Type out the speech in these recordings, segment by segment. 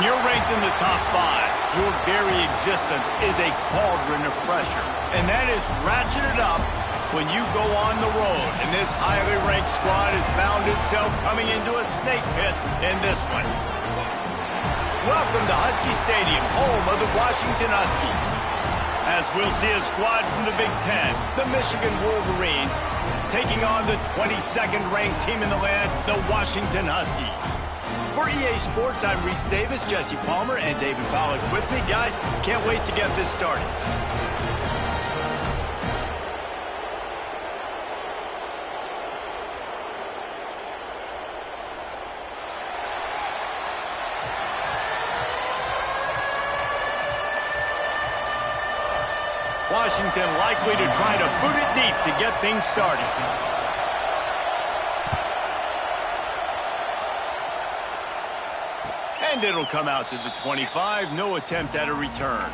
When you're ranked in the top 5, your very existence is a cauldron of pressure. And that is ratcheted up when you go on the road. And this highly ranked squad has found itself coming into a snake pit in this one. Welcome to Husky Stadium, home of the Washington Huskies. As we'll see a squad from the Big Ten, the Michigan Wolverines, taking on the 22nd ranked team in the land, the Washington Huskies. For EA Sports, I'm Reese Davis, Jesse Palmer, and David Pollack with me. Guys, can't wait to get this started. Washington likely to try to boot it deep to get things started. And it'll come out to the 25. No attempt at a return.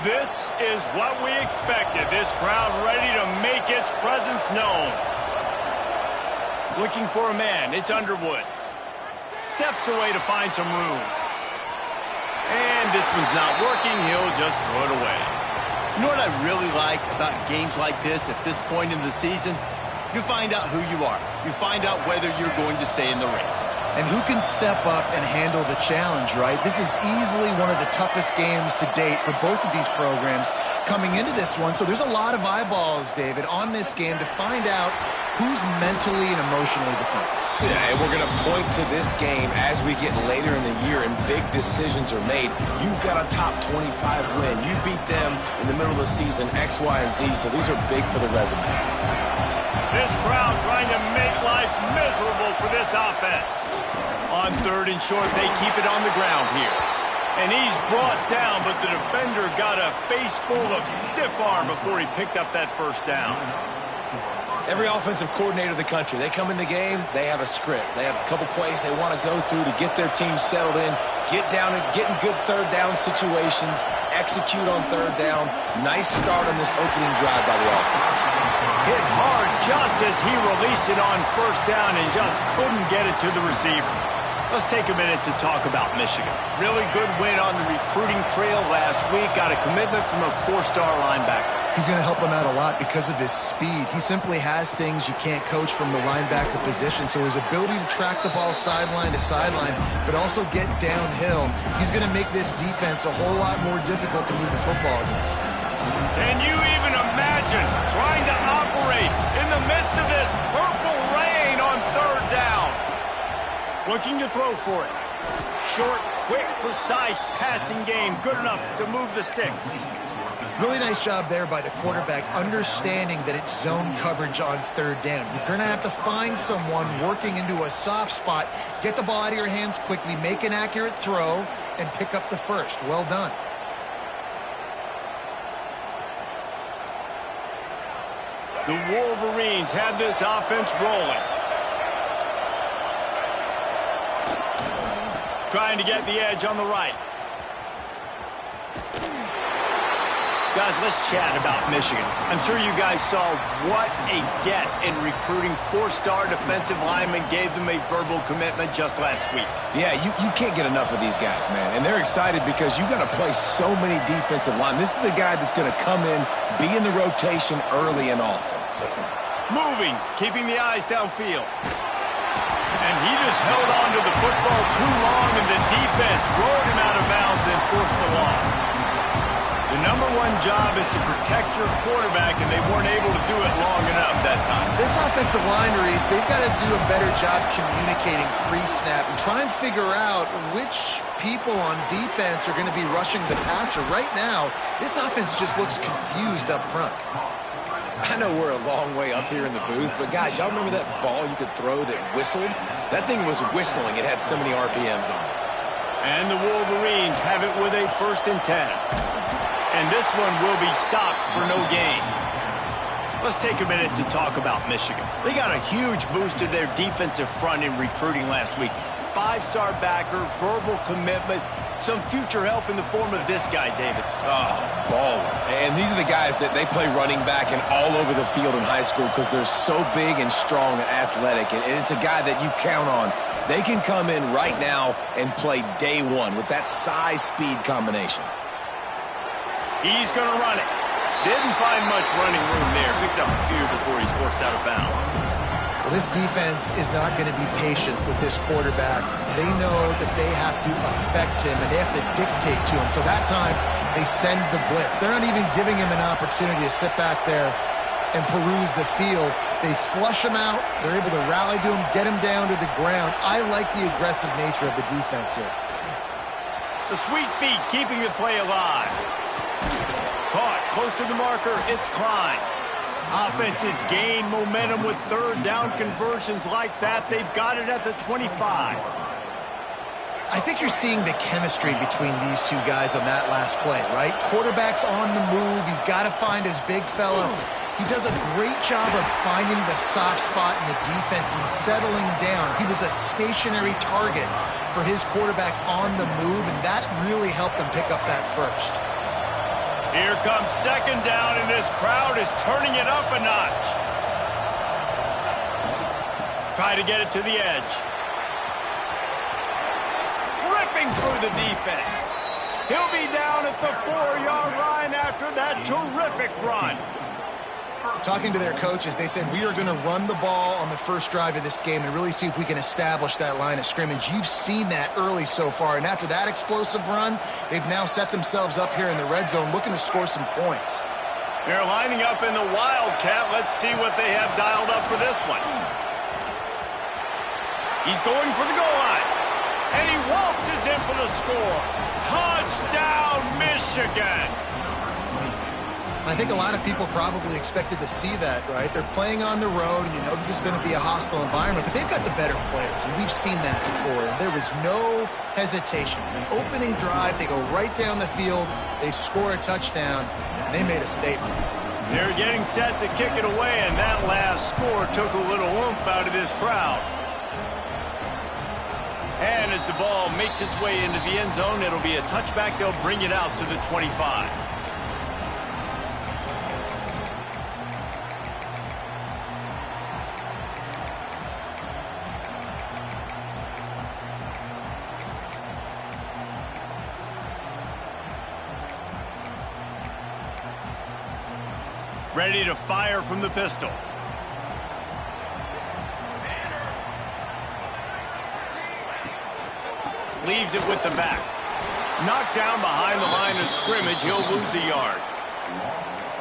This is what we expected. This crowd ready to make its presence known. Looking for a man. It's Underwood. Steps away to find some room. And this one's not working. He'll just throw it away. You know what I really like about games like this at this point in the season? You find out who you are. You find out whether you're going to stay in the race. And who can step up and handle the challenge, right? This is easily one of the toughest games to date for both of these programs coming into this one. So there's a lot of eyeballs, David, on this game to find out who's mentally and emotionally the toughest. Yeah, and we're going to point to this game as we get later in the year and big decisions are made. You've got a top 25 win. You beat them in the middle of the season, X, Y, and Z, so these are big for the resume. This crowd trying to make life miserable for this offense. On 3rd and short, they keep it on the ground here. And he's brought down, but the defender got a face full of stiff arm before he picked up that first down. Every offensive coordinator in the country, they come in the game, they have a script. They have a couple plays they want to go through to get their team settled in, get down and get in good third down situations, execute on 3rd down. Nice start on this opening drive by the offense. Hit hard just as he released it on 1st down and just couldn't get it to the receiver. Let's take a minute to talk about Michigan. Really good win on the recruiting trail last week. Got a commitment from a 4-star linebacker. He's going to help them out a lot because of his speed. He simply has things you can't coach from the linebacker position. So his ability to track the ball sideline to sideline, but also get downhill, he's going to make this defense a whole lot more difficult to move the football against. Can you even imagine trying to operate in the midst of this purple rain on 3rd down? Looking to throw for it. Short, quick, precise passing game. Good enough to move the sticks. Really nice job there by the quarterback, understanding that it's zone coverage on 3rd down. You're going to have to find someone working into a soft spot, get the ball out of your hands quickly, make an accurate throw, and pick up the first. Well done. The Wolverines have this offense rolling. Trying to get the edge on the right. Guys, let's chat about Michigan. I'm sure you guys saw what a get in recruiting. 4-star defensive linemen gave them a verbal commitment just last week. Yeah, you can't get enough of these guys, man. And they're excited because you got to play so many defensive linemen. This is the guy that's going to come in, be in the rotation early and often. Moving, keeping the eyes downfield. And he just held on to the football too long, and the defense rolled him out of bounds and forced the loss. The #1 job is to protect your quarterback, and they weren't able to do it long enough that time. This offensive line, Reese, they've got to do a better job communicating pre-snap and try and figure out which people on defense are going to be rushing the passer. Right now, this offense just looks confused up front. I know we're a long way up here in the booth, but guys, y'all remember that ball you could throw that whistled? That thing was whistling. It had so many RPMs on it. And the Wolverines have it with a 1st and 10. And this one will be stopped for no gain. Let's take a minute to talk about Michigan. They got a huge boost to their defensive front in recruiting last week. 5-star backer, verbal commitment, some future help in the form of this guy, David. Oh, baller. And these are the guys that they play running back and all over the field in high school because they're so big and strong and athletic. And it's a guy that you count on. They can come in right now and play day one with that size-speed combination. He's going to run it. Didn't find much running room there. Picks up a few before he's forced out of bounds. Well, this defense is not going to be patient with this quarterback. They know that they have to affect him, and they have to dictate to him. So that time, they send the blitz. They're not even giving him an opportunity to sit back there and peruse the field. They flush him out. They're able to rally to him, get him down to the ground. I like the aggressive nature of the defense here. The sweet feet keeping the play alive. Caught close to the marker. It's Klein. Offenses gain momentum with third down conversions like that. They've got it at the 25. I think you're seeing the chemistry between these two guys on that last play, right? Quarterback's on the move. He's got to find his big fella. He does a great job of finding the soft spot in the defense and settling down. He was a stationary target for his quarterback on the move, and that really helped him pick up that first. Here comes second down, and this crowd is turning it up a notch. Try to get it to the edge. Ripping through the defense. He'll be down at the 4-yard line after that terrific run. Talking to their coaches, they said, we are going to run the ball on the first drive of this game and really see if we can establish that line of scrimmage. You've seen that early so far, and after that explosive run, they've now set themselves up here in the red zone looking to score some points. They're lining up in the Wildcat. Let's see what they have dialed up for this one. He's going for the goal line, and he waltzes in for the score. Touchdown, Michigan! I think a lot of people probably expected to see that, right? They're playing on the road, and you know this is going to be a hostile environment, but they've got the better players, and we've seen that before. And there was no hesitation. An opening drive, they go right down the field, they score a touchdown, and they made a statement. They're getting set to kick it away, and that last score took a little oomph out of this crowd. And as the ball makes its way into the end zone, it'll be a touchback. They'll bring it out to the 25. Ready to fire from the pistol. Leaves it with the back. Knocked down behind the line of scrimmage. He'll lose a yard.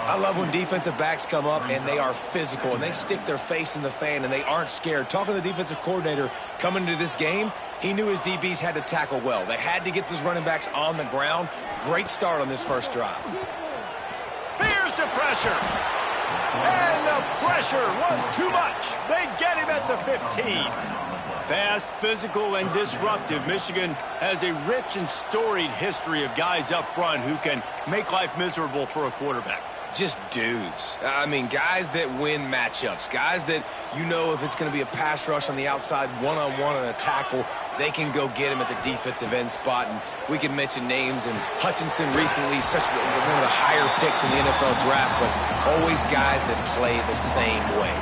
I love when defensive backs come up and they are physical and they stick their face in the fan and they aren't scared. Talking to the defensive coordinator coming into this game, he knew his DBs had to tackle well. They had to get these running backs on the ground. Great start on this first drive. Here's the pressure. And the pressure was too much. They get him at the 15. Fast, physical, and disruptive. Michigan has a rich and storied history of guys up front who can make life miserable for a quarterback. Just dudes. I mean, guys that win matchups. Guys that, you know, if it's going to be a pass rush on the outside, one-on-one on a tackle, they can go get him at the defensive end spot. And we can mention names, and Hutchinson recently, one of the higher picks in the NFL draft, but always guys that play the same way.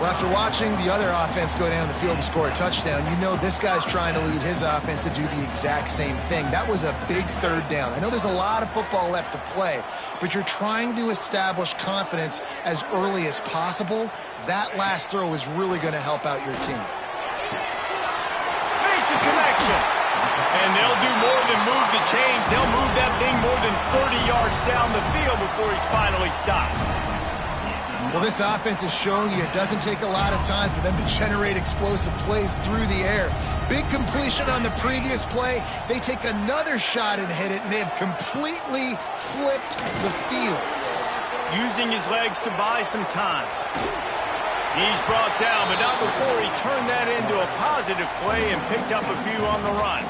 Well, after watching the other offense go down the field and score a touchdown, you know this guy's trying to lead his offense to do the exact same thing. That was a big third down. I know there's a lot of football left to play, but you're trying to establish confidence as early as possible. That last throw is really going to help out your team. Makes a connection. And they'll do more than move the chains. They'll move that thing more than 30 yards down the field before he's finally stopped. Well, this offense is showing you it doesn't take a lot of time for them to generate explosive plays through the air. Big completion on the previous play. They take another shot and hit it, and they have completely flipped the field. Using his legs to buy some time. He's brought down, but not before he turned that into a positive play and picked up a few on the run.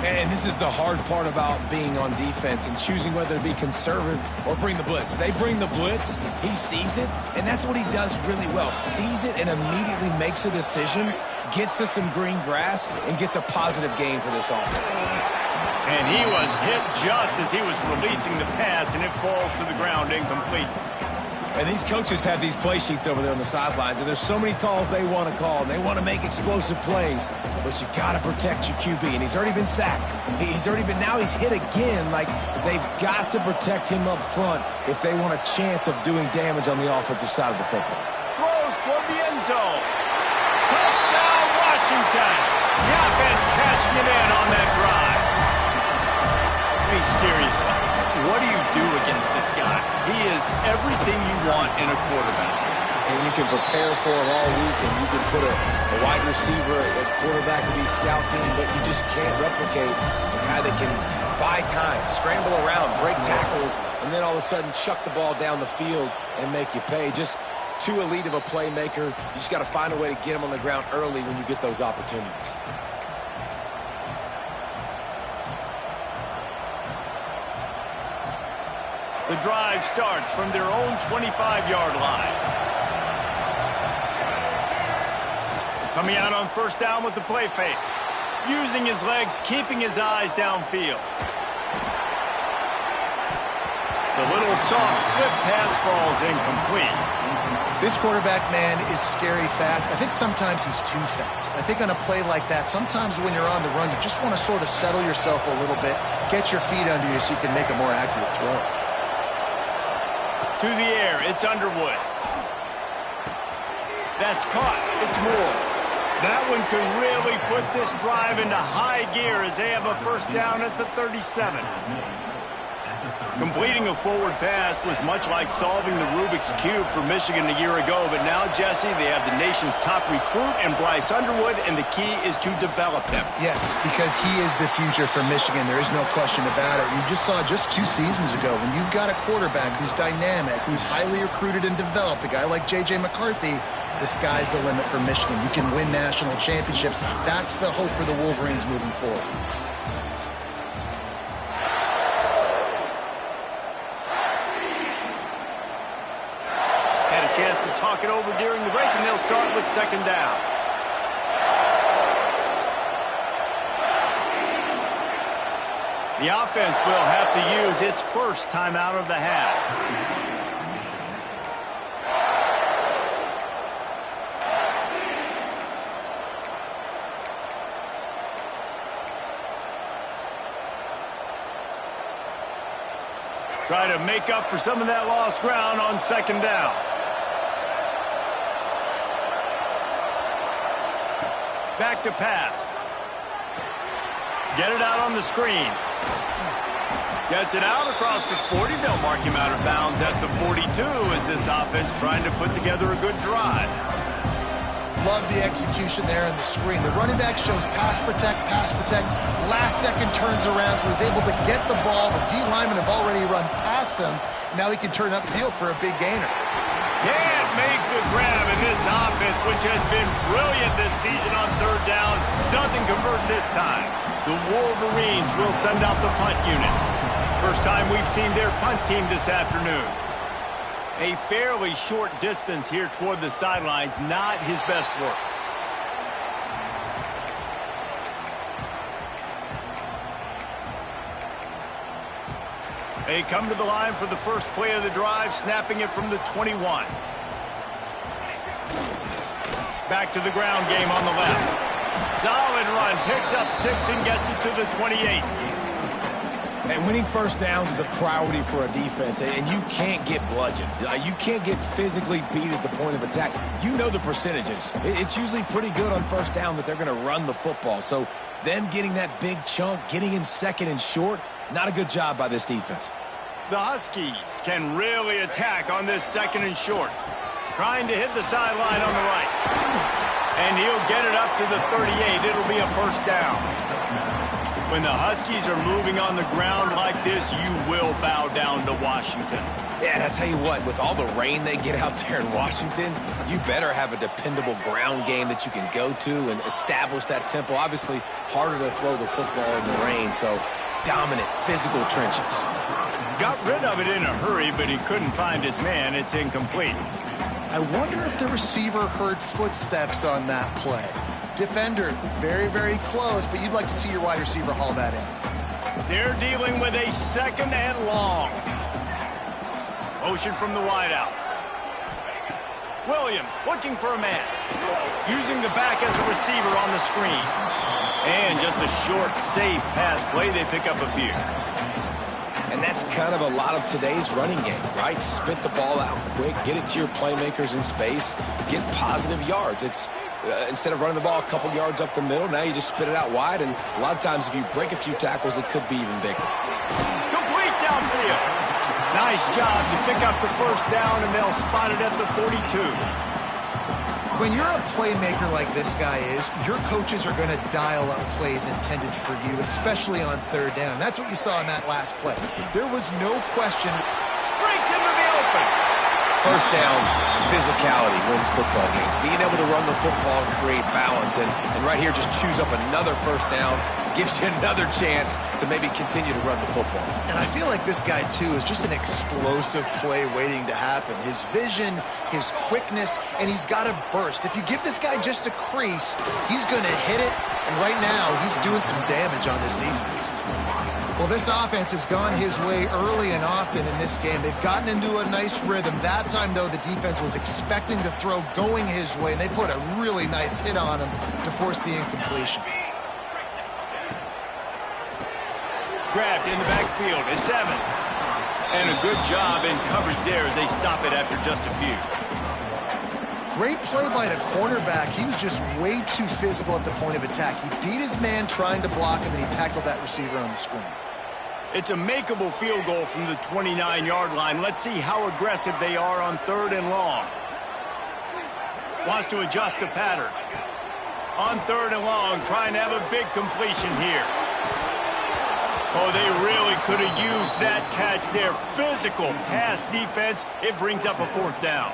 And this is the hard part about being on defense and choosing whether to be conservative or bring the blitz. They bring the blitz, he sees it, and that's what he does really well. Sees it and immediately makes a decision. gets to some green grass, and gets a positive gain for this offense. And he was hit just as he was releasing the pass, and it falls to the ground incomplete. And these coaches have these play sheets over there on the sidelines, and there's so many calls they want to call, and they want to make explosive plays, but you got to protect your QB, and he's already been sacked. Now he's hit again. Like, they've got to protect him up front if they want a chance of doing damage on the offensive side of the football. Throws toward the end zone. Touchdown, Washington. The offense cashing it in on that drive. Hey, seriously, what do you do against this guy? He is everything you want in a quarterback. And you can prepare for him all week, and you can put a wide receiver at quarterback to be scouting, but you just can't replicate a guy that can buy time, scramble around, break tackles, and then all of a sudden chuck the ball down the field and make you pay. Just too elite of a playmaker. You just got to find a way to get him on the ground early when you get those opportunities. The drive starts from their own 25-yard line. Coming out on first down with the play fake. Using his legs, keeping his eyes downfield. The little soft flip pass falls incomplete. This quarterback, man, is scary fast. I think sometimes he's too fast. I think on a play like that, sometimes when you're on the run, you just want to sort of settle yourself a little bit, get your feet under you so you can make a more accurate throw. To the air, it's Underwood. That's caught. It's Moore. That one could really put this drive into high gear as they have a first down at the 37. Completing a forward pass was much like solving the Rubik's Cube for Michigan a year ago, but now, Jesse, they have the nation's top recruit in Bryce Underwood, and the key is to develop him. Yes, because he is the future for Michigan. There is no question about it. You just saw just 2 seasons ago when you've got a quarterback who's dynamic, who's highly recruited and developed, a guy like J.J. McCarthy, the sky's the limit for Michigan. You can win national championships. That's the hope for the Wolverines moving forward. Chance to talk it over during the break, and they'll start with second down. The offense will have to use its first timeout of the half. Try to make up for some of that lost ground on second down. Back to pass. Get it out on the screen. Gets it out across the 40. They'll mark him out of bounds at the 42 as this offense trying to put together a good drive. Love the execution there on the screen. The running back shows pass protect. Last second turns around, so he's able to get the ball. The D linemen have already run past him. Now he can turn upfield for a big gainer. Can't make the grab, in this offense, which has been brilliant this season on third down, doesn't convert this time. The Wolverines will send out the punt unit. First time we've seen their punt team this afternoon. A fairly short distance here toward the sidelines, not his best work. They come to the line for the first play of the drive, snapping it from the 21. Back to the ground game on the left. Solid run, picks up 6 and gets it to the 28. And winning first downs is a priority for a defense, and you can't get bludgeoned. You can't get physically beat at the point of attack. You know the percentages. It's usually pretty good on first down that they're going to run the football. So them getting that big chunk, getting in second and short, not a good job by this defense. The Huskies can really attack on this second and short. Trying to hit the sideline on the right. And he'll get it up to the 38. It'll be a first down. When the Huskies are moving on the ground like this, you will bow down to Washington. Yeah, and I tell you what, with all the rain they get out there in Washington, you better have a dependable ground game that you can go to and establish that tempo. Obviously, harder to throw the football in the rain, so dominant physical trenches. Got rid of it in a hurry, but he couldn't find his man. It's incomplete. I wonder if the receiver heard footsteps on that play. defender. Very, very close, but you'd like to see your wide receiver haul that in. They're dealing with a 2nd and long. Motion from the wideout. Williams looking for a man. Using the back as a receiver on the screen. And just a short, safe pass play. They pick up a few. And that's kind of a lot of today's running game, right? Spit the ball out quick, get it to your playmakers in space, get positive yards. It's instead of running the ball a couple yards up the middle, now you just spit it out wide, and a lot of times if you break a few tackles, it could be even bigger. Complete downfield. Nice job. You pick up the 1st down, and they'll spot it at the 42. When you're a playmaker like this guy is, your coaches are going to dial up plays intended for you, especially on 3rd down. That's what you saw in that last play. There was no question. Breaks into the open. 1st down, physicality wins football games. Being able to run the football and create balance. And right here, just choose up another 1st down. Gives you another chance to maybe continue to run the football. And I feel like this guy, too, is just an explosive play waiting to happen. His vision, his quickness, and he's got a burst. If you give this guy just a crease, he's going to hit it. And right now, he's doing some damage on this defense. Well, this offense has gone his way early and often in this game. They've gotten into a nice rhythm. That time, though, the defense was expecting to throw going his way, and they put a really nice hit on him to force the incompletion. Grabbed in the backfield. It's Evans. And a good job in coverage there as they stop it after just a few. Great play by the cornerback. He was just way too physical at the point of attack. He beat his man trying to block him, and he tackled that receiver on the screen. It's a makeable field goal from the 29-yard line. Let's see how aggressive they are on 3rd and long. Wants to adjust the pattern. On 3rd and long, trying to have a big completion here. Oh, they really could have used that catch there. Physical pass defense. It brings up a 4th down.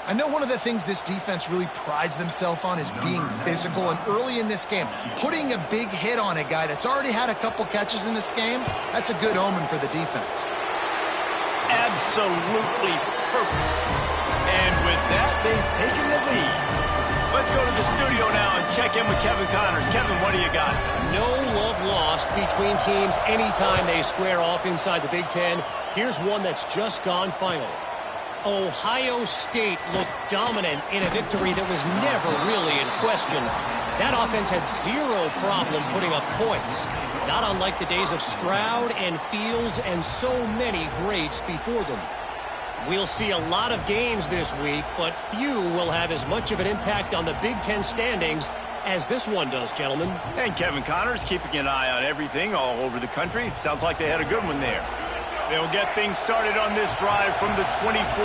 I know one of the things this defense really prides themselves on is being physical, and early in this game, putting a big hit on a guy that's already had a couple catches in this game, that's a good omen for the defense. Absolutely perfect. And with that, they've taken the lead. Let's go to the studio now and check in with Kevin Connors. Kevin, what do you got? No love lost between teams anytime they square off inside the Big Ten. Here's one that's just gone final. Ohio State looked dominant in a victory that was never really in question. That offense had zero problem putting up points, not unlike the days of Stroud and Fields and so many greats before them. We'll see a lot of games this week, but few will have as much of an impact on the Big Ten standings as this one does, gentlemen. And Kevin Connors keeping an eye on everything all over the country. Sounds like they had a good one there. They'll get things started on this drive from the 24.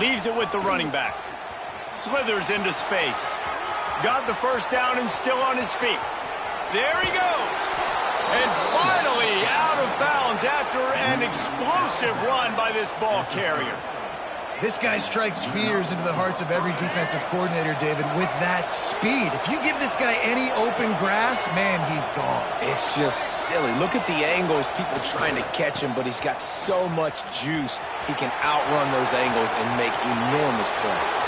Leaves it with the running back. Slithers into space. Got the 1st down and still on his feet. There he goes. And finally out of bounds after an explosive run by this ball carrier. This guy strikes fears into the hearts of every defensive coordinator, David, with that speed. If you give this guy any open grass, man, he's gone. It's just silly. Look at the angles, people trying to catch him, but he's got so much juice. He can outrun those angles and make enormous plays.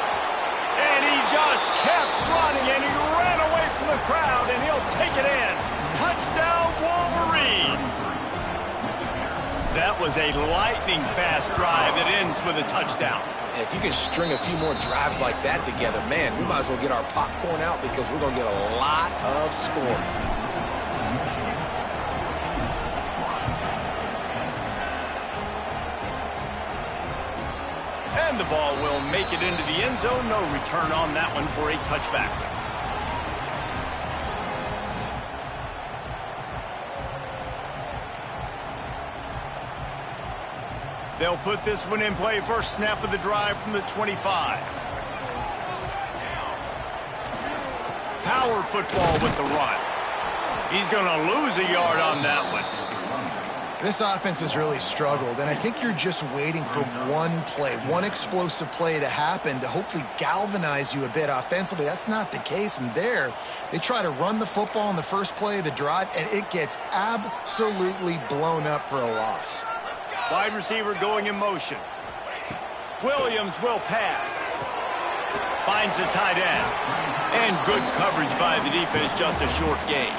And he just kept running, and he ran away from the crowd, and he'll take it in. Touchdown, Wolverines! That was a lightning-fast drive that ends with a touchdown. If you can string a few more drives like that together, man, we might as well get our popcorn out because we're going to get a lot of scoring. And the ball will make it into the end zone. No return on that one for a touchback. They'll put this one in play. First snap of the drive from the 25. Power football with the run. He's going to lose a yard on that one. This offense has really struggled, and I think you're just waiting for one play, one explosive play to happen to hopefully galvanize you a bit offensively. That's not the case, and there they try to run the football in the first play of the drive, and it gets absolutely blown up for a loss. Wide receiver going in motion. Williams will pass. Finds the tight end. And good coverage by the defense, just a short gain.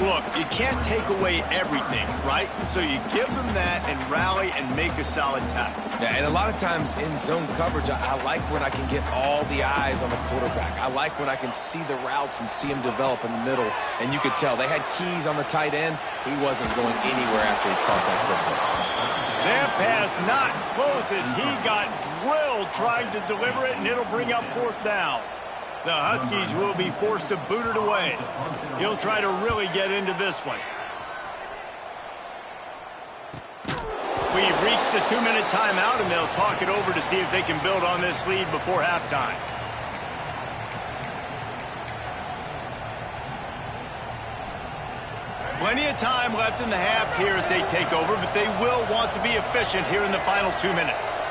Look, you can't take away everything, right? So you give them that and rally and make a solid tackle. Yeah, and a lot of times in zone coverage, I like when I can get all the eyes on the quarterback. I like when I can see the routes and see him develop in the middle. And you could tell they had keys on the tight end. He wasn't going anywhere after he caught that football. That pass not close as he got drilled trying to deliver it, and it'll bring up 4th down. The Huskies will be forced to boot it away. He'll try to really get into this one. We've reached the 2-minute timeout, and they'll talk it over to see if they can build on this lead before halftime. Plenty of time left in the half here as they take over, but they will want to be efficient here in the final 2 minutes.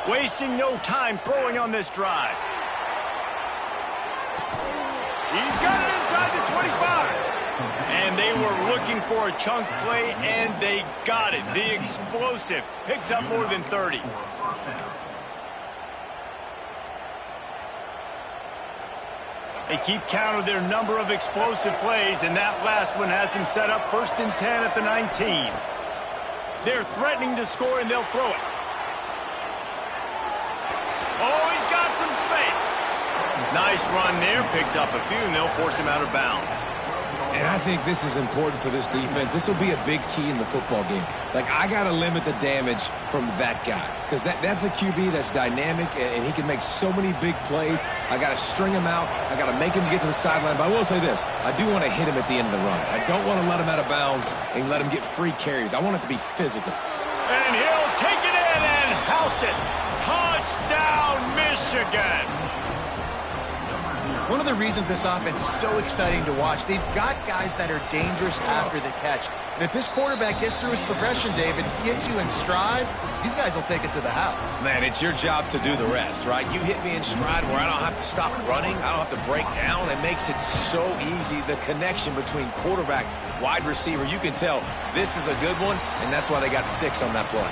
Wasting no time throwing on this drive. He's got it inside the 25. And they were looking for a chunk play, and they got it. The explosive picks up more than 30. They keep count of their number of explosive plays, and that last one has them set up 1st and 10 at the 19. They're threatening to score, and they'll throw it. Oh, he's got some space. Nice run there, picks up a few, and they'll force him out of bounds. And I think this is important for this defense. This will be a big key in the football game. Like, I got to limit the damage from that guy because that's a QB that's dynamic, and he can make so many big plays. I got to string him out. I got to make him get to the sideline. But I will say this. I do want to hit him at the end of the runs. I don't want to let him out of bounds and let him get free carries. I want it to be physical. And he'll take it in and house it. Touchdown, Michigan. One of the reasons this offense is so exciting to watch, they've got guys that are dangerous after the catch. And if this quarterback gets through his progression, David, hits you in stride, these guys will take it to the house. Man, it's your job to do the rest, right? You hit me in stride where I don't have to stop running. I don't have to break down. It makes it so easy, the connection between quarterback, wide receiver. You can tell this is a good one, and that's why they got 6 on that play.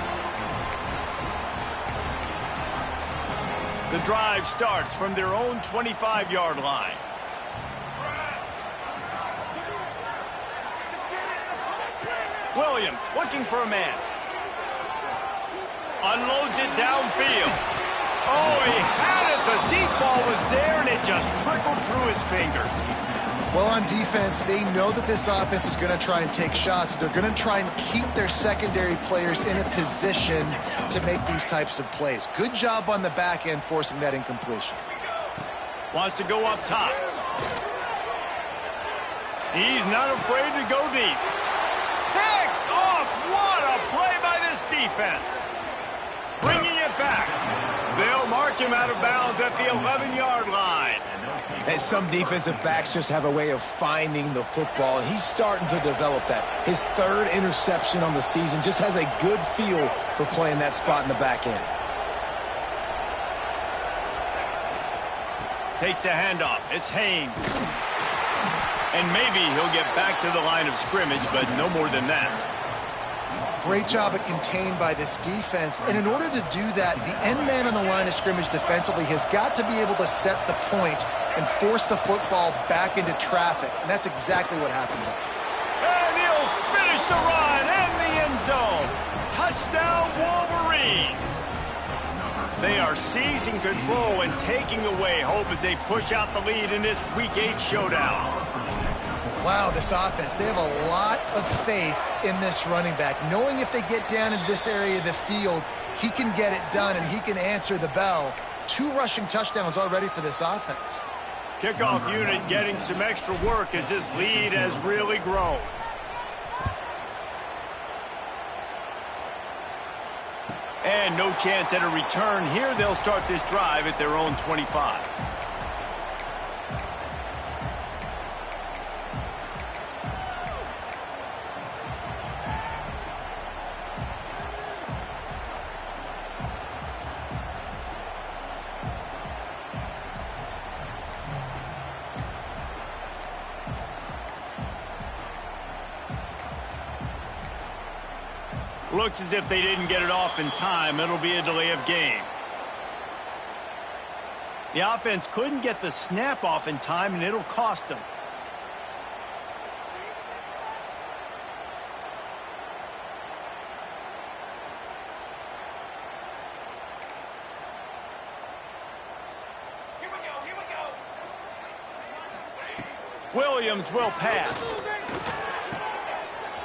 The drive starts from their own 25-yard line. Williams looking for a man. Unloads it downfield. Oh, he had it. The deep ball was there, and it just trickled through his fingers. Well, on defense, they know that this offense is going to try and take shots. They're going to try and keep their secondary players in a position to make these types of plays. Good job on the back end forcing that incompletion. Wants to go up top. He's not afraid to go deep. Picked off. What a play by this defense. Bringing it back. They'll mark him out of bounds at the 11-yard line. And some defensive backs just have a way of finding the football, and he's starting to develop that. His 3rd interception on the season just has a good feel for playing that spot in the back end. Takes a handoff. It's Haynes. And maybe he'll get back to the line of scrimmage, but no more than that. Great job of contained by this defense. And in order to do that, the end man on the line of scrimmage defensively has got to be able to set the point and force the football back into traffic. And that's exactly what happened there. And he'll finish the run in the end zone. Touchdown, Wolverines. They are seizing control and taking away hope as they push out the lead in this Week 8 showdown. Wow, this offense, they have a lot of faith in this running back, knowing if they get down into this area of the field, he can get it done and he can answer the bell. 2 rushing touchdowns already for this offense. Kickoff unit getting some extra work as this lead has really grown. And no chance at a return here. They'll start this drive at their own 25. Looks as if they didn't get it off in time. It'll be a delay of game. The offense couldn't get the snap off in time, and it'll cost them. Williams will pass.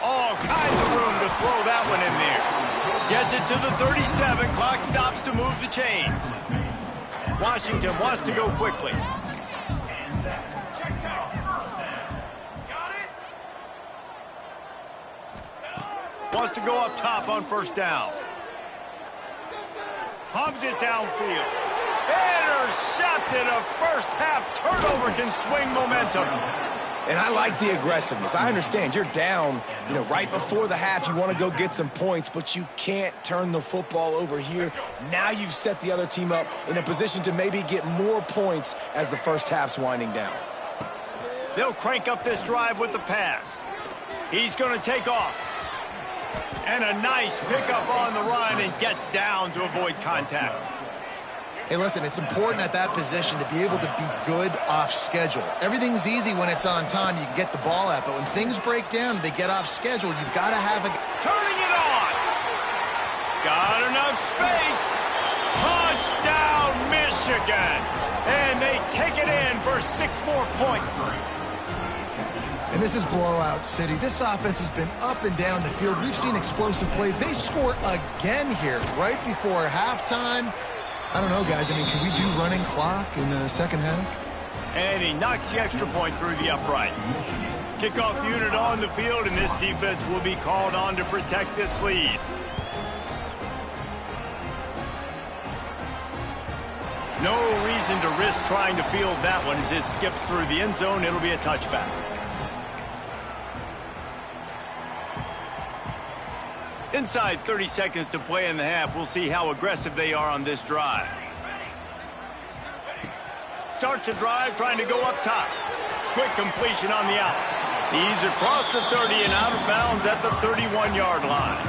All kinds of room to throw that one in there. Gets it to the 37. Clock stops to move the chains. Washington wants to go quickly. Wants to go up top on first down. Hubs it downfield. Intercepted. A first half turnover can swing momentum. And I like the aggressiveness. I understand you're down, right before the half. You want to go get some points, but you can't turn the football over here. Now you've set the other team up in a position to maybe get more points as the first half's winding down. They'll crank up this drive with the pass. He's going to take off. And a nice pickup on the run and gets down to avoid contact. Hey, listen, it's important at that position to be able to be good off schedule. Everything's easy when it's on time. You can get the ball out. But when things break down, they get off schedule. You've got to have a... Turning it on. Got enough space. Touchdown, Michigan. And they take it in for 6 more points. And this is blowout city. This offense has been up and down the field. We've seen explosive plays. They score again here right before halftime. I don't know, guys. I mean, can we do running clock in the second half? And he knocks the extra point through the uprights. Kickoff unit on the field, and this defense will be called on to protect this lead. No reason to risk trying to field that one as it skips through the end zone. It'll be a touchback. Inside 30 seconds to play in the half. We'll see how aggressive they are on this drive. Starts the drive trying to go up top. Quick completion on the out. He's across the 30 and out of bounds at the 31-yard line.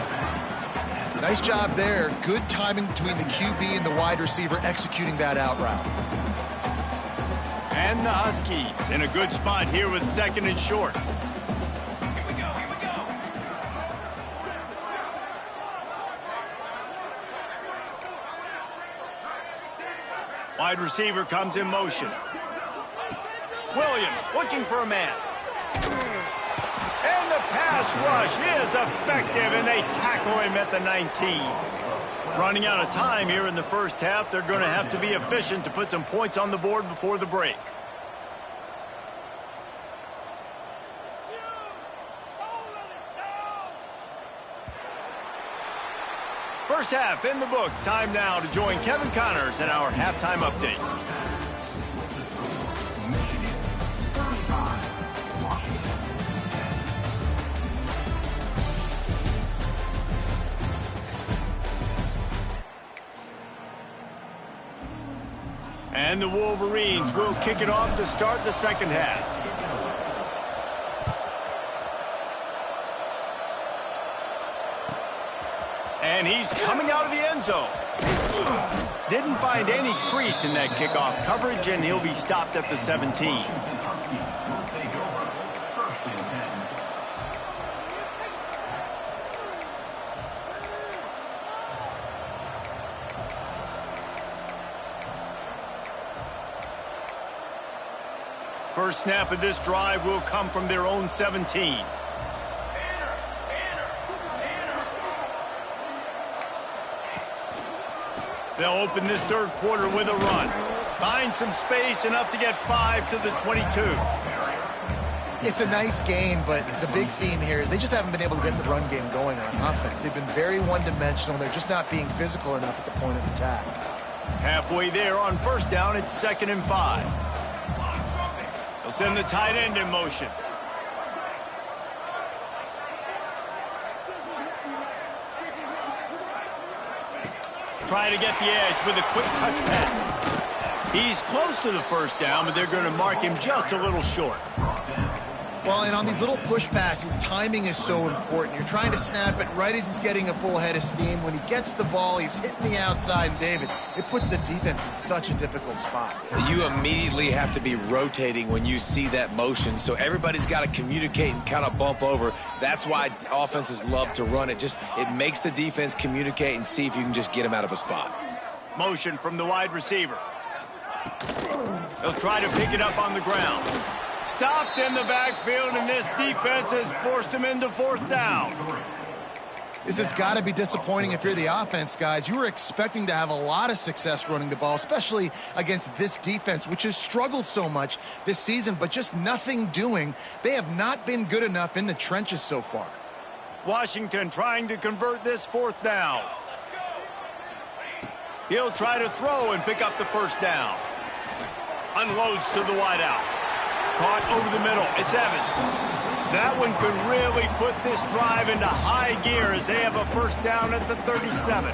Nice job there. Good timing between the QB and the wide receiver executing that out route. And the Huskies in a good spot here with second and short. Wide receiver comes in motion. Williams looking for a man. And the pass rush is effective, and they tackle him at the 19. Running out of time here in the first half. They're going to have to be efficient to put some points on the board before the break. First half in the books. Time now to join Kevin Connors in our halftime update. And the Wolverines will kick it off to start the second half. And he's coming out of the end zone. Didn't find any crease in that kickoff coverage, and he'll be stopped at the 17. First snap of this drive will come from their own 17. They'll open this third quarter with a run. Find some space, enough to get 5 to the 22. It's a nice gain, but the big theme here is they just haven't been able to get the run game going on offense. They've been very one-dimensional. They're just not being physical enough at the point of attack. Halfway there on first down, it's 2nd and 5. They'll send the tight end in motion. Trying to get the edge with a quick touch pass. He's close to the first down, but they're going to mark him just a little short. Well, and on these little push passes, timing is so important. You're trying to snap it right as he's getting a full head of steam. When he gets the ball, he's hitting the outside. And, David, it puts the defense in such a difficult spot. You immediately have to be rotating when you see that motion, so everybody's got to communicate and kind of bump over. That's why offenses love to run it. It makes the defense communicate and see if you can just get him out of a spot. Motion from the wide receiver. He'll try to pick it up on the ground. Stopped in the backfield, and this defense has forced him into fourth down. This has got to be disappointing if you're the offense, guys. You were expecting to have a lot of success running the ball, especially against this defense, which has struggled so much this season, but just nothing doing. They have not been good enough in the trenches so far. Washington trying to convert this fourth down. He'll try to throw and pick up the first down. Unloads to the wideout. Caught over the middle. It's Evans. That one could really put this drive into high gear as they have a first down at the 37.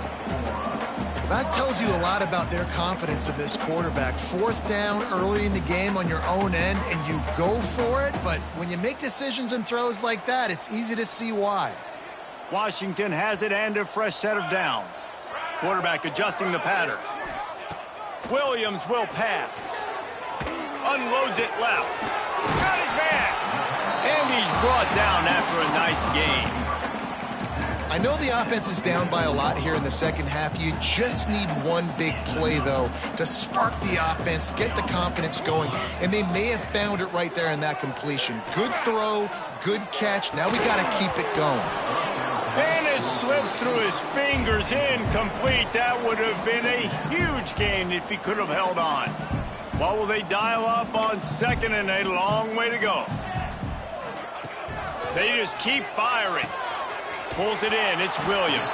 That tells you a lot about their confidence in this quarterback. Fourth down early in the game on your own end, and you go for it. But when you make decisions and throws like that, it's easy to see why. Washington has it and a fresh set of downs. Quarterback adjusting the pattern. Williams will pass. Unloads it left. Got his man. And he's brought down after a nice game. I know the offense is down by a lot here in the second half. You just need one big play, though, to spark the offense, get the confidence going, and they may have found it right there in that completion. Good throw, good catch. Now we got to keep it going. And it slips through his fingers, incomplete. That would have been a huge gain if he could have held on. What will they dial up on second, and a long way to go? They just keep firing. Pulls it in. It's Williams.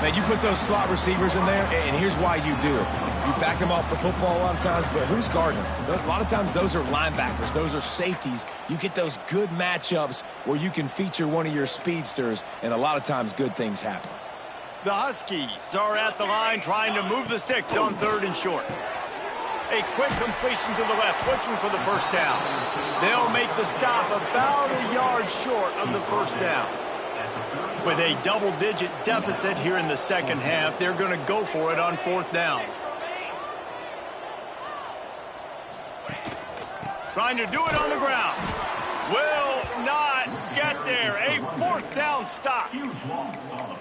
Man, you put those slot receivers in there, and here's why you do it. You back them off the football a lot of times, but who's guarding them? A lot of times those are linebackers. Those are safeties. You get those good matchups where you can feature one of your speedsters, and a lot of times good things happen. The Huskies are at the line trying to move the sticks on third and short. A quick completion to the left, looking for the first down. They'll make the stop about a yard short of the first down. With a double-digit deficit here in the second half, they're going to go for it on fourth down. Trying to do it on the ground. Will not get there. A fourth down stop.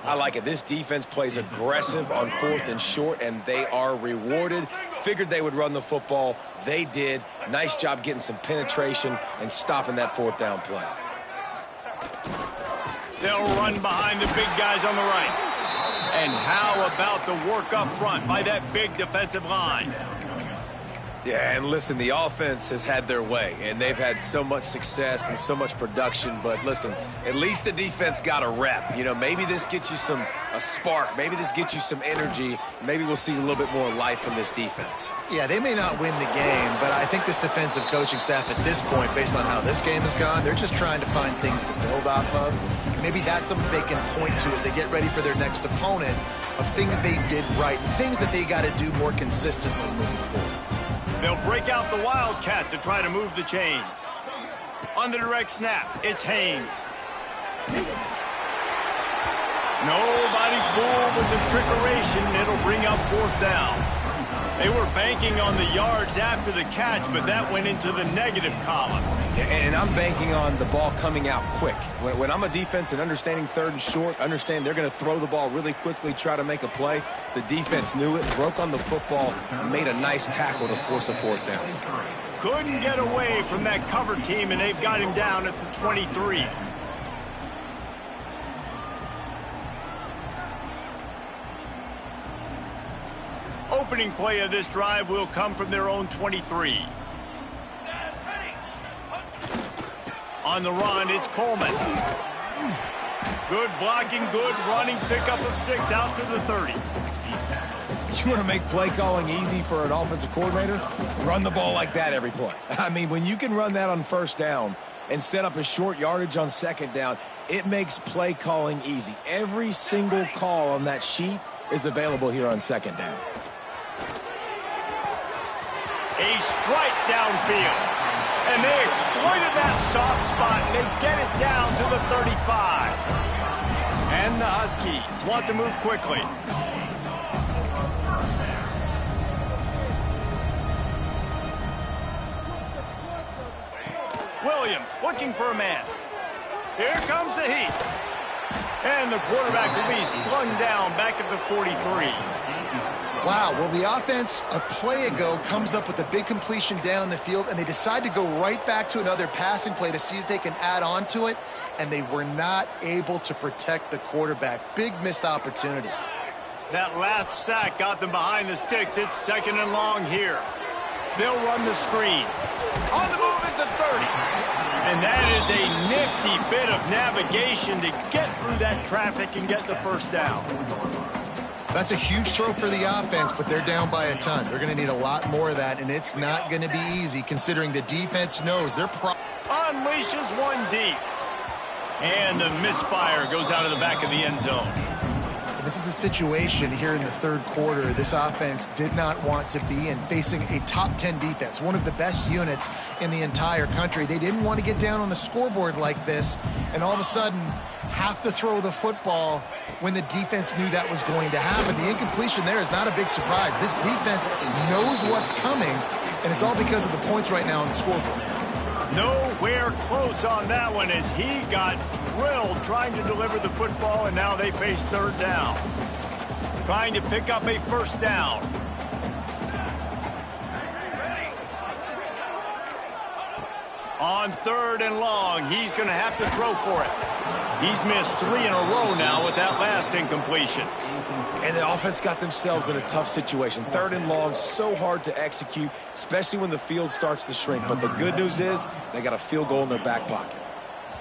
I like it. This defense plays aggressive on fourth and short, and they are rewarded. Figured they would run the football. They did. Nice job getting some penetration and stopping that fourth down play. They'll run behind the big guys on the right. And how about the work up front by that big defensive line? Yeah, and listen, the offense has had their way, and they've had so much success and so much production. But listen, at least the defense got a rep. You know, maybe this gets you a spark. Maybe this gets you some energy. Maybe we'll see a little bit more life from this defense. Yeah, they may not win the game, but I think this defensive coaching staff at this point, based on how this game has gone, they're just trying to find things to build off of. Maybe that's something they can point to as they get ready for their next opponent of things they did right and things that they got to do more consistently moving forward. They'll break out the Wildcat to try to move the chains. On the direct snap, it's Haynes. Nobody fooled with the trickeration. It'll bring up fourth down. They were banking on the yards after the catch, but that went into the negative column. Yeah, and I'm banking on the ball coming out quick. When I'm a defense and understanding third and short, understand they're going to throw the ball really quickly, try to make a play. The defense knew it, broke on the football, and made a nice tackle to force a fourth down. Couldn't get away from that cover team, and they've got him down at the 23. Opening play of this drive will come from their own 23. On the run, it's Coleman. Good blocking, good running, pickup of 6 out to the 30. You want to make play calling easy for an offensive coordinator? Run the ball like that every play. I mean, when you can run that on first down and set up a short yardage on second down, it makes play calling easy. Every single call on that sheet is available here on second down. A strike downfield. And they exploited that soft spot, and they get it down to the 35. And the Huskies want to move quickly. Williams looking for a man. Here comes the heat. And the quarterback will be slung down back at the 43. Wow, well, the offense a play ago comes up with a big completion down the field, and they decide to go right back to another passing play to see if they can add on to it, and they were not able to protect the quarterback. Big missed opportunity. That last sack got them behind the sticks. It's 2nd and long here. They'll run the screen. On the move is the 30. And that is a nifty bit of navigation to get through that traffic and get the first down. That's a huge throw for the offense, but they're down by a ton. They're going to need a lot more of that, and it's not going to be easy considering the defense knows they're unleashes one deep. And the misfire goes out of the back of the end zone. This is a situation here in the 3rd quarter this offense did not want to be in, facing a top 10 defense, one of the best units in the entire country. They didn't want to get down on the scoreboard like this and all of a sudden have to throw the football when the defense knew that was going to happen. The incompletion there is not a big surprise. This defense knows what's coming, and it's all because of the points right now on the scoreboard. Nowhere close on that one as he got drilled trying to deliver the football, and now they face 3rd down. Trying to pick up a 1st down. On 3rd and long, he's going to have to throw for it. He's missed 3 in a row now with that last incompletion. And the offense got themselves in a tough situation. 3rd and long, so hard to execute, especially when the field starts to shrink. But the good news is they got a field goal in their back pocket.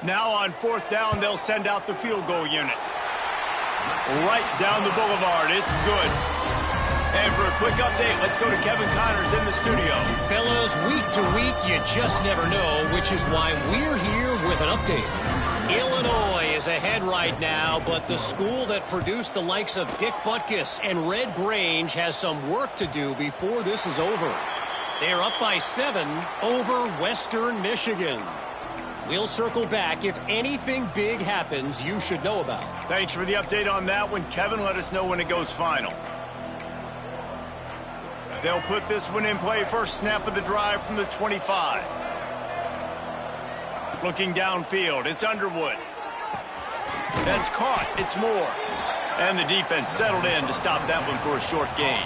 Now on 4th down, they'll send out the field goal unit. Right down the boulevard. It's good. And for a quick update, let's go to Kevin Connors in the studio. Fellas, week to week, you just never know, which is why we're here with an update. Illinois is ahead right now, but the school that produced the likes of Dick Butkus and Red Grange has some work to do before this is over. They're up by 7 over Western Michigan. We'll circle back. If anything big happens, you should know about. Thanks for the update on that one, Kevin. Let us know when it goes final. They'll put this one in play. First snap of the drive from the 25. Looking downfield, it's Underwood. That's caught, it's Moore. And the defense settled in to stop that one for a short gain.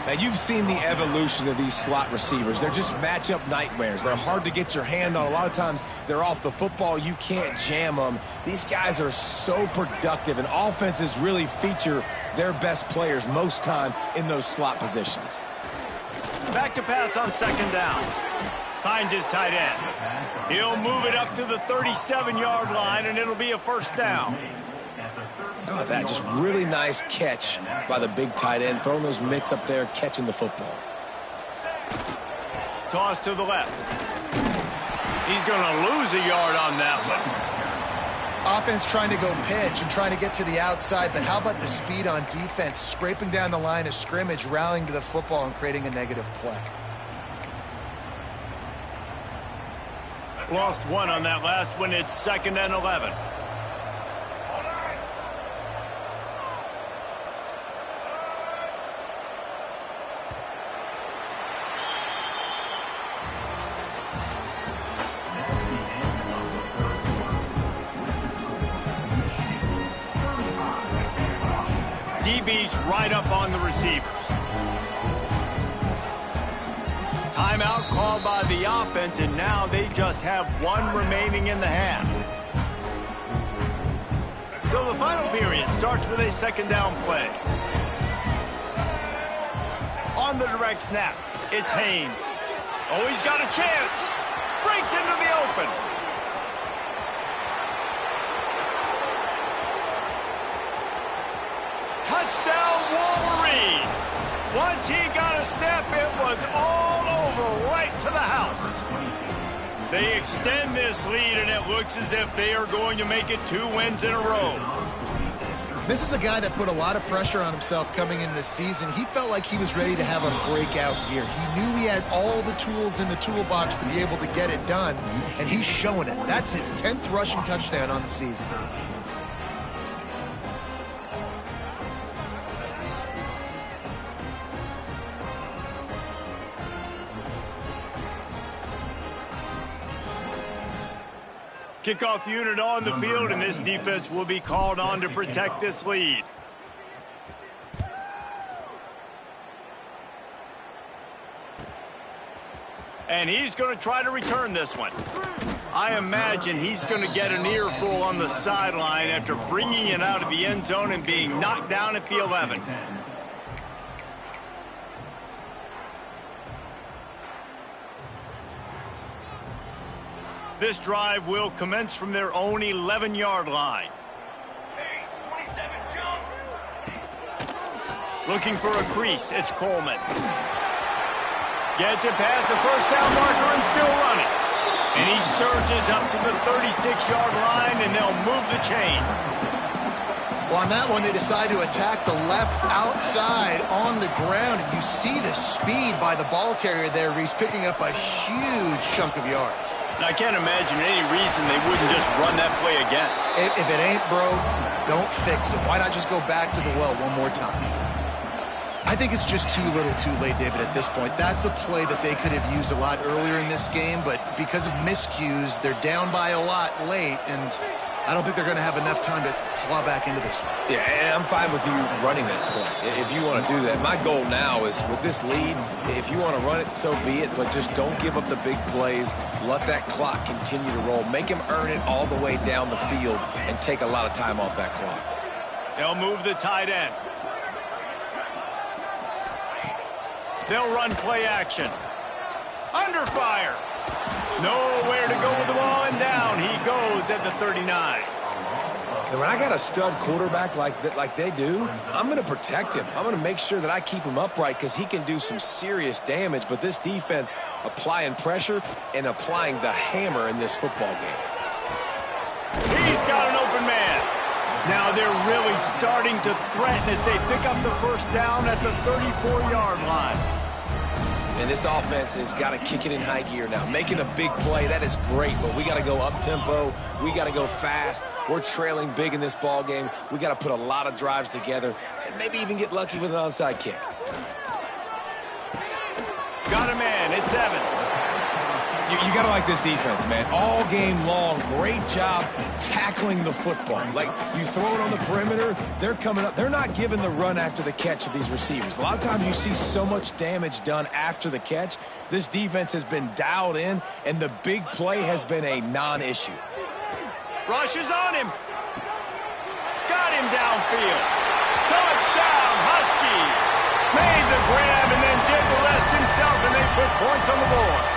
Now, you've seen the evolution of these slot receivers. They're just matchup nightmares. They're hard to get your hand on. A lot of times, they're off the football. You can't jam them. These guys are so productive, and offenses really feature their best players most time in those slot positions. Back to pass on 2nd down. Finds his tight end. He'll move it up to the 37-yard line, and it'll be a 1st down. How about that? Just really nice catch by the big tight end, throwing those mitts up there, catching the football. Toss to the left. He's going to lose a yard on that one. Offense trying to go pitch and trying to get to the outside, but how about the speed on defense, scraping down the line of scrimmage, rallying to the football, and creating a negative play. Lost 1 on that last one. It's 2nd and 11. DB's right up on the receivers. Timeout called by the offense, and now they just have 1 remaining in the half. So the final period starts with a 2nd down play. On the direct snap, it's Haynes. Oh, he's got a chance. Breaks into the open. Touchdown, Wolverines. Once he got a step, it was all over, right to the house. They extend this lead, and it looks as if they are going to make it 2 wins in a row. This is a guy that put a lot of pressure on himself coming in this season. He felt like he was ready to have a breakout year. He knew he had all the tools in the toolbox to be able to get it done, and he's showing it. That's his 10th rushing touchdown on the season. Kickoff unit on the field, and this defense will be called on to protect this lead. And he's going to try to return this one. I imagine he's going to get an earful on the sideline after bringing it out of the end zone and being knocked down at the 11. This drive will commence from their own 11-yard line. Looking for a crease, it's Coleman. Gets it past the first down marker and still running. And he surges up to the 36-yard line, and they'll move the chain. Well, on that one, they decide to attack the left outside on the ground. And you see the speed by the ball carrier there. He's picking up a huge chunk of yards. I can't imagine any reason they wouldn't just run that play again. If it ain't broke, don't fix it. Why not just go back to the well one more time? I think it's just too little too late, David, at this point. That's a play that they could have used a lot earlier in this game, but because of miscues, they're down by a lot late, and I don't think they're going to have enough time to claw back into this one. Yeah, and I'm fine with you running that play if you want to do that. My goal now is with this lead, if you want to run it, so be it, but just don't give up the big plays. Let that clock continue to roll. Make him earn it all the way down the field and take a lot of time off that clock. They'll move the tight end. They'll run play action. Under fire. Nowhere to go with the ball, and down he goes at the 39. And when I got a stud quarterback like they do, I'm going to protect him. I'm going to make sure that I keep him upright because he can do some serious damage. But this defense applying pressure and applying the hammer in this football game. He's got an open man. Now they're really starting to threaten as they pick up the first down at the 34-yard line. And this offense has got to kick it in high gear now. Making a big play, that is great, but we got to go up-tempo. We got to go fast. We're trailing big in this ball game. We got to put a lot of drives together and maybe even get lucky with an onside kick. Got a man. It's Evans. You got to like this defense, man. All game long, great job tackling the football. Like, you throw it on the perimeter, they're coming up. They're not giving the run after the catch to these receivers. A lot of times you see so much damage done after the catch. This defense has been dialed in, and the big play has been a non-issue. Rush is on him. Got him downfield. Touchdown, Huskies. Made the grab and then did the rest himself, and they put points on the board.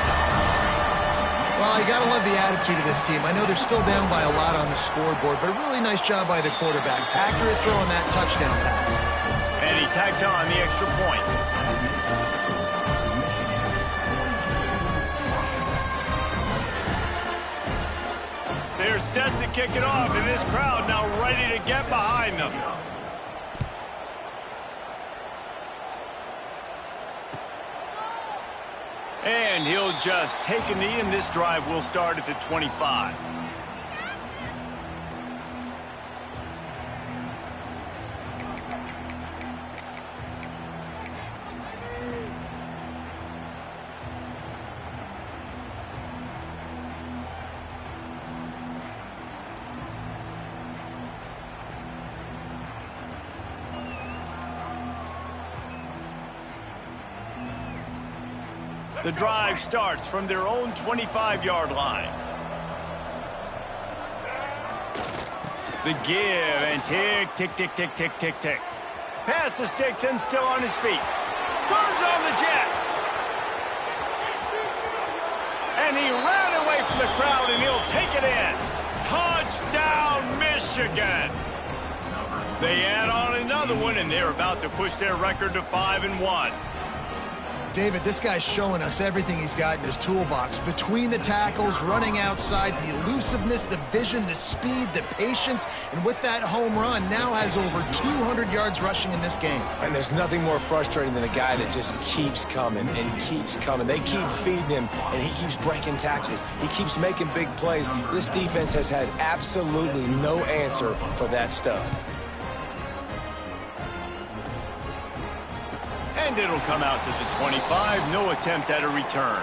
Well, you got to love the attitude of this team. I know they're still down by a lot on the scoreboard, but a really nice job by the quarterback. Accurate throw on that touchdown pass. And he tagged on the extra point. They're set to kick it off, and this crowd now ready to get behind them. And he'll just take a knee, and this drive will start at the 25. The drive starts from their own 25-yard line. The give and tick, tick, tick, tick, tick, tick, tick. Pass the sticks and still on his feet. Turns on the Jets. And he ran away from the crowd, and he'll take it in. Touchdown, Michigan. They add on another one, and they're about to push their record to 5-1. David, this guy's showing us everything he's got in his toolbox. Between the tackles, running outside, the elusiveness, the vision, the speed, the patience, and with that home run, now has over 200 yards rushing in this game. And there's nothing more frustrating than a guy that just keeps coming and keeps coming. They keep feeding him, and he keeps breaking tackles. He keeps making big plays. This defense has had absolutely no answer for that stud. And it'll come out to the 25. No attempt at a return.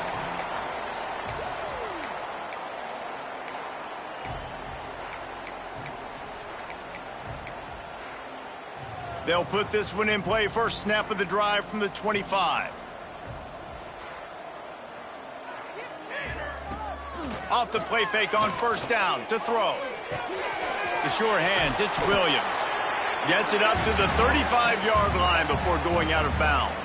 They'll put this one in play. First snap of the drive from the 25. Off the play fake on first down to throw. The sure hands, it's Williams. Gets it up to the 35-yard line before going out of bounds.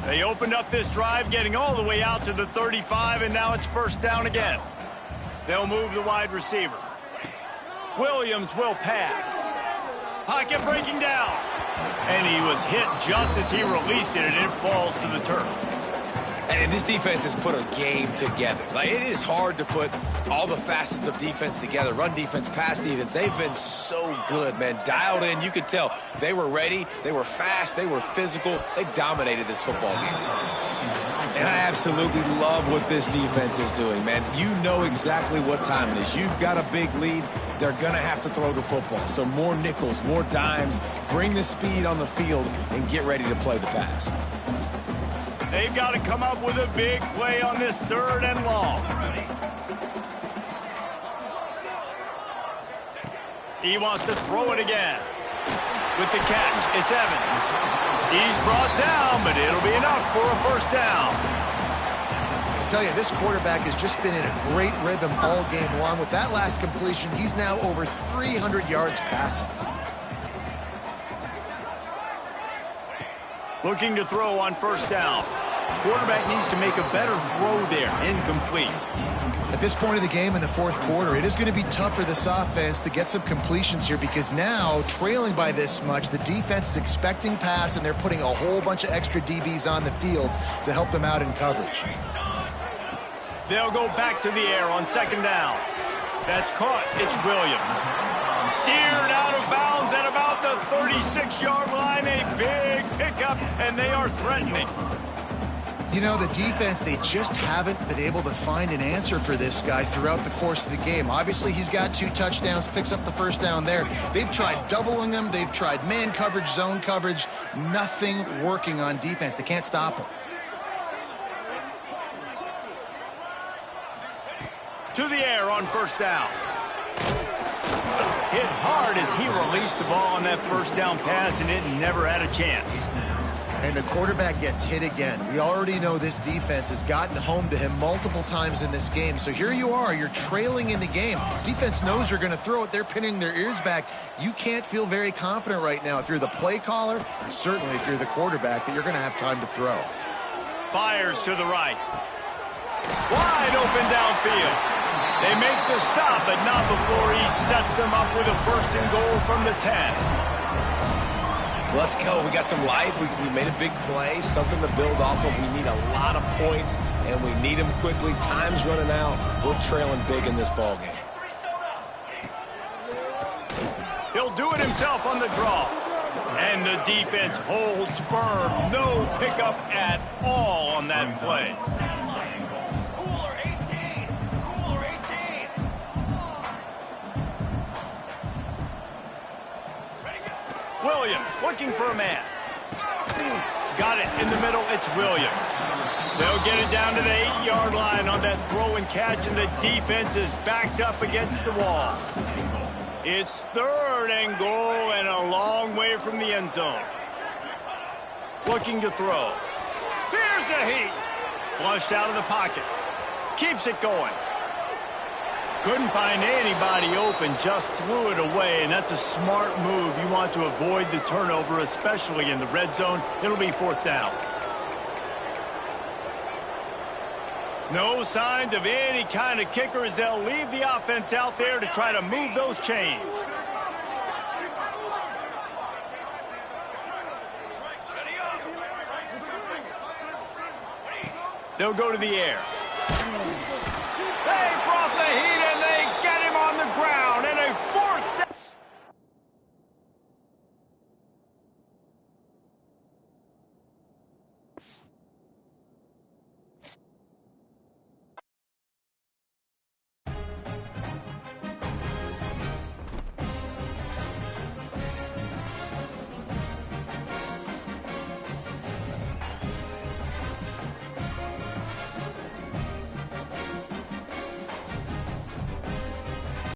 They opened up this drive, getting all the way out to the 35, and now it's first down again. They'll move the wide receiver. Williams will pass. Pocket breaking down. And he was hit just as he released it, and it falls to the turf. And this defense has put a game together. Like, it is hard to put all the facets of defense together. Run defense, pass defense. They've been so good, man. Dialed in. You could tell they were ready. They were fast. They were physical. They dominated this football game. And I absolutely love what this defense is doing, man. You know exactly what time it is. You've got a big lead. They're going to have to throw the football. So more nickels, more dimes. Bring the speed on the field and get ready to play the pass. They've got to come up with a big play on this third and long. He wants to throw it again. With the catch, it's Evans. He's brought down, but it'll be enough for a first down. I tell you, this quarterback has just been in a great rhythm all game long. With that last completion, he's now over 300 yards passing. Looking to throw on first down. Quarterback needs to make a better throw there. Incomplete. At this point of the game in the fourth quarter, it is going to be tough for this offense to get some completions here because now, trailing by this much, the defense is expecting pass, and they're putting a whole bunch of extra DBs on the field to help them out in coverage. They'll go back to the air on second down. That's caught. It's Williams. Steered out of bounds at about the 36-yard line. A big pickup, and they are threatening. You know, the defense, they just haven't been able to find an answer for this guy throughout the course of the game. Obviously, he's got 2 touchdowns, picks up the first down there. They've tried doubling him. They've tried man coverage, zone coverage. Nothing working on defense. They can't stop him. To the air on first down. Hit hard as he released the ball on that first down pass, and it never had a chance. And the quarterback gets hit again. We already know this defense has gotten home to him multiple times in this game. So here you are, you're trailing in the game. Defense knows you're going to throw it. They're pinning their ears back. You can't feel very confident right now if you're the play caller, and certainly if you're the quarterback, that you're going to have time to throw. Fires to the right. Wide open downfield. They make the stop, but not before he sets them up with a first and goal from the 10. Let's go. We got some life. We made a big play, something to build off of. We need a lot of points, and we need them quickly. Time's running out. We're trailing big in this ball game. He'll do it himself on the draw. And the defense holds firm. No pickup at all on that play. Williams looking for a man. Got it in the middle. It's Williams. They'll get it down to the 8-yard line on that throw and catch, and the defense is backed up against the wall. It's third and goal and a long way from the end zone. Looking to throw. Here's a heat. Flushed out of the pocket. Keeps it going. Couldn't find anybody open, just threw it away, and that's a smart move. You want to avoid the turnover, especially in the red zone. It'll be fourth down. No signs of any kind of kicker as they'll leave the offense out there to try to move those chains. They'll go to the air. They brought the heat, and they get him on the ground. And a fourth down.